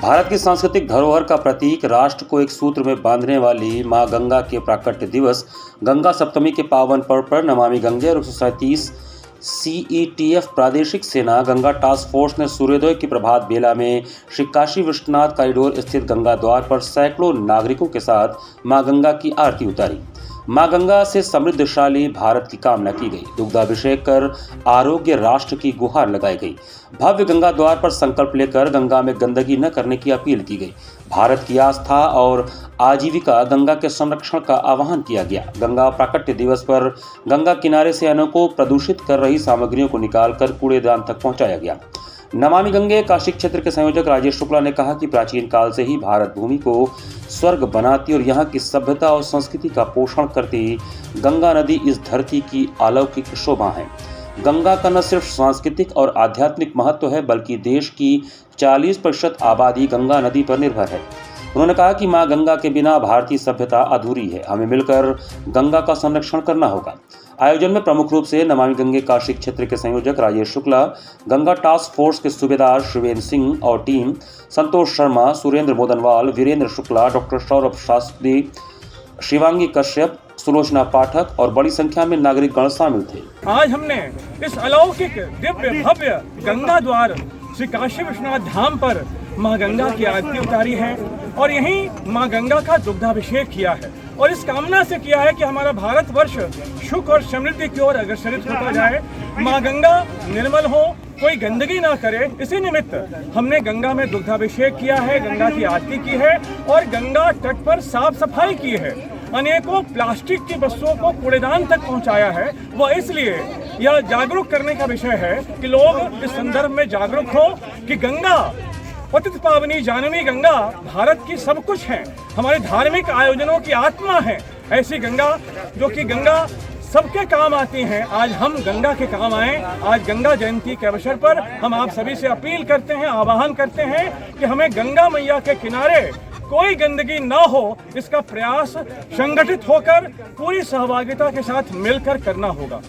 भारत की सांस्कृतिक धरोहर का प्रतीक, राष्ट्र को एक सूत्र में बांधने वाली मां गंगा के प्राकट्य दिवस गंगा सप्तमी के पावन पर्व पर नमामि गंगे और 137 सीईटीएफ प्रादेशिक सेना गंगा टास्क फोर्स ने सूर्योदय की प्रभात बेला में श्री काशी विश्वनाथ कॉरिडोर स्थित गंगा द्वार पर सैकड़ों नागरिकों के साथ मां गंगा की आरती उतारी। मां गंगा से समृद्धशाली भारत की कामना की गई। दुग्धाभिषेक कर आरोग्य राष्ट्र की गुहार लगाई गई। भव्य गंगा द्वार पर संकल्प लेकर गंगा में गंदगी न करने की अपील की गई। भारत की आस्था और आजीविका गंगा के संरक्षण का आह्वान किया गया। गंगा प्राकट्य दिवस पर गंगा किनारे से अनेकों प्रदूषित कर रही सामग्रियों को निकालकर कूड़ेदान तक पहुंचाया गया। नमामि गंगे काशी क्षेत्र के संयोजक राजेश शुक्ला ने कहा कि प्राचीन काल से ही भारत भूमि को स्वर्ग बनाती और यहाँ की सभ्यता और संस्कृति का पोषण करती गंगा नदी इस धरती की अलौकिक शोभा है। गंगा का न सिर्फ सांस्कृतिक और आध्यात्मिक महत्व है, बल्कि देश की 40% आबादी गंगा नदी पर निर्भर है। उन्होंने कहा कि मां गंगा के बिना भारतीय सभ्यता अधूरी है। हमें मिलकर गंगा का संरक्षण करना होगा। आयोजन में प्रमुख रूप से नमामि गंगे काशी क्षेत्र के संयोजक राजेश शुक्ला, गंगा टास्क फोर्स के सूबेदार शिवेंद्र सिंह और टीम, संतोष शर्मा, सुरेंद्र मोदनवाल, वीरेंद्र शुक्ला, डॉक्टर सौरभ शास्त्री, शिवांगी कश्यप, सुलोचना पाठक और बड़ी संख्या में नागरिक गण शामिल थे। आज हमने इस अलौकिक दिव्य भव्य गंगा द्वार श्री काशी विश्वनाथ धाम पर मां गंगा की आरती उतारी है और यहीं मां गंगा का दुग्धाभिषेक किया है और इस कामना से किया है कि हमारा भारतवर्ष सुख और समृद्धि की ओर अग्रसरित होता जाए, मां गंगा निर्मल हो, कोई गंदगी ना करे। इसी निमित्त हमने गंगा में दुग्धाभिषेक किया है, गंगा की आरती की है और गंगा तट पर साफ सफाई की है। अनेकों प्लास्टिक की वस्तुओं को कूड़ेदान तक पहुंचाया है। वह इसलिए यह जागरूक करने का विषय है कि लोग इस संदर्भ में जागरूक हो कि गंगा पतित पावनी जानवी गंगा भारत की सब कुछ है, हमारे धार्मिक आयोजनों की आत्मा है। ऐसी गंगा जो कि गंगा सबके काम आती हैं, आज हम गंगा के काम आए। आज गंगा जयंती के अवसर पर हम आप सभी से अपील करते हैं, आह्वान करते हैं कि हमें गंगा मैया के किनारे कोई गंदगी ना हो, इसका प्रयास संगठित होकर पूरी सहभागिता के साथ मिलकर करना होगा।